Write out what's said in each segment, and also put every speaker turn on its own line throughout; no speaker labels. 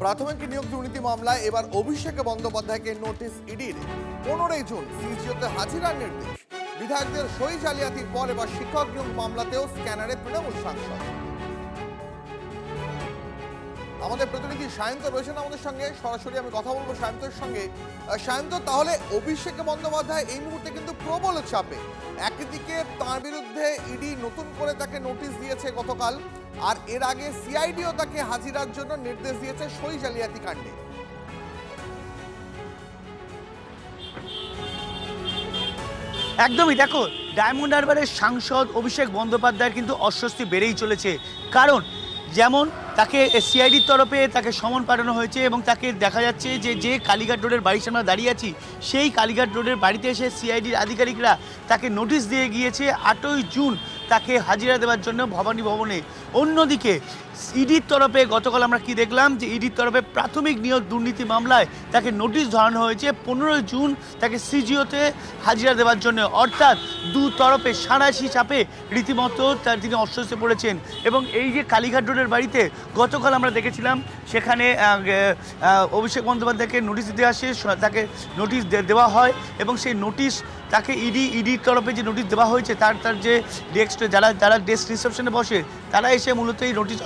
প্রাথমিক নিয়োগ দুর্নীতি মামলায় এবার অভিষেক বন্দ্যোপাধ্যায়কে নোটিশ ইডির। 15 জুন সিজিওতে হাজিরার নির্দেশ। বিধায়কদের সই জালিয়াতির পর এবার শিক্ষক নিয়োগ মামলাতেও স্ক্যানারে তৃণমূল সাংসদ। আমাদের প্রতিনিধি সায়ন্ত রয়েছেন আমাদের সঙ্গে, সরাসরি আমি কথা বলবো সায়ন্তের সঙ্গে। সায়ন্ত, তাহলে অভিষেক বন্দ্যোপাধ্যায় এই মুহূর্তে কিন্তু প্রবল চাপে। একদিকে তার বিরুদ্ধে ইডি নতুন করে তাকে নোটিশ দিয়েছে গতকাল, আর এর আগে সিআইডিও তাকে হাজিরার জন্য নির্দেশ দিয়েছে সই জালিয়াতি কাণ্ডে।
একদমই, দেখো, ডায়মন্ড হারবারের সাংসদ অভিষেক বন্দ্যোপাধ্যায়ের কিন্তু অস্বস্তি বেড়েই চলেছে। কারণ যেমন তাকে সিআইডির তরফে তাকে সমন পাঠানো হয়েছে এবং তাকে দেখা যাচ্ছে যে কালীঘাট রোডের বাড়ির সামনে দাঁড়িয়ে আছি, সেই কালীঘাট রোডের বাড়িতে এসে সিআইডির আধিকারিকরা তাকে নোটিশ দিয়ে গিয়েছে 8ই জুন তাকে হাজিরা দেওয়ার জন্য ভবানী ভবনে। অন্যদিকে ইডির তরফে গতকাল আমরা কি দেখলাম, যে ইডির তরফে প্রাথমিক নিয়োগ দুর্নীতি মামলায় তাকে নোটিশ ধরানো হয়েছে 15 জুন তাকে সিজিওতে হাজিরা দেওয়ার জন্য। অর্থাৎ দু তরফে সাঁড়াশি চাপে রীতিমতো তিনি অস্বস্তি পড়েছেন। এবং এই যে কালীঘাট রোডের বাড়িতে গতকাল আমরা দেখেছিলাম, সেখানে অভিষেক বন্দ্যোপাধ্যায়কে নোটিশ দিতে আসে, তাকে নোটিশ দেওয়া হয় এবং সেই নোটিশ তাকে ইডির তরফে যে নোটিশ দেওয়া হয়েছে তার যে ডেস্ক যারা ডেস্ক রিসেপশনে বসে তারা এসে মূলত এই নোটিশ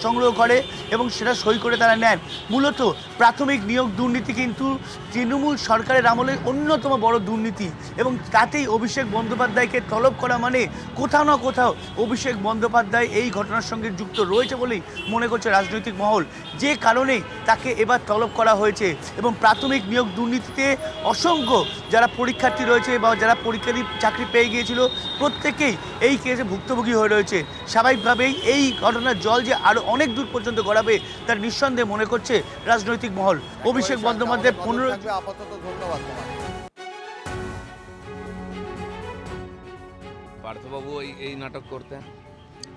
সংগ্রহ করে এবং সেটা সই করে তারা নেন। মূলত প্রাথমিক নিয়োগ দুর্নীতি কিন্তু তৃণমূল সরকারের আমলে অন্যতম বড় দুর্নীতি, এবং তাতেই অভিষেক বন্দ্যোপাধ্যায়কে তলব করা মানে কোথাও না কোথাও অভিষেক বন্দ্যোপাধ্যায় এই ঘটনার সঙ্গে যুক্ত রয়েছে বলেই মনে করছে রাজনৈতিক মহল, যে কারণেই তাকে এবার তলব করা হয়েছে। এবং প্রাথমিক নিয়োগ দুর্নীতিতে অসংখ্য যারা পরীক্ষার্থী রয়েছে বা যারা পরীক্ষা দিয়ে চাকরি পেয়ে গিয়েছিল, প্রত্যেকেই এই কেসে ভুক্তভোগী হয়ে রয়েছে। স্বাভাবিকভাবেই এই ঘটনার জল যে আরও অনেক দূর পর্যন্ত গড়াবে তার নিঃসন্দেহে মনে করছে রাজনৈতিক মহল। অভিষেক বন্দ্যোপাধ্যায় 15।
আপাতত ধন্যবাদ তোমার।
পার্থবাবু এই নাটক করতেন,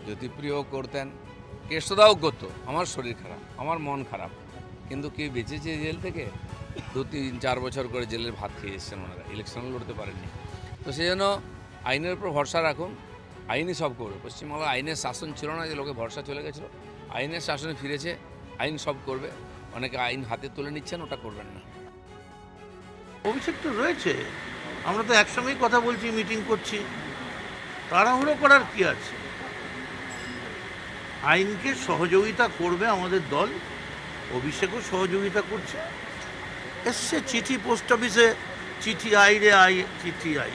জ্যোতিপ্রিয় করতেন, কেষ্টদাও করতো। আমার শরীর খারাপ, আমার মন খারাপ, কিন্তু কে বেঁচেছে জেল থেকে? 2-3-4 বছর করে জেলের ভাত খেয়ে এসছেন ওনারা, ইলেকশনও লড়তে পারেননি। তো সেই জন্য আইনের উপর ভরসা রাখুন, আইনই সব করবে। পশ্চিমবাংলায় আইনের শাসন ছিল না, যে লোকে ভরসা চলে গেছিলো, আইনের শাসনে ফিরেছে, আইন সব করবে। অনেকে আইন হাতে তুলে নিচ্ছেন, ওটা করবেন না।
অভিষেক তো রয়েছে, আমরা তো একসঙ্গেই কথা বলছি, মিটিং করছি, তাড়াহুড়ো করার কি আছে? আইনকে সহযোগিতা করবে আমাদের দল, অভিষেকও সহযোগিতা করছে। এসছে চিঠি, পোস্ট অফিসে চিঠি আই রে আই, চিঠি আই।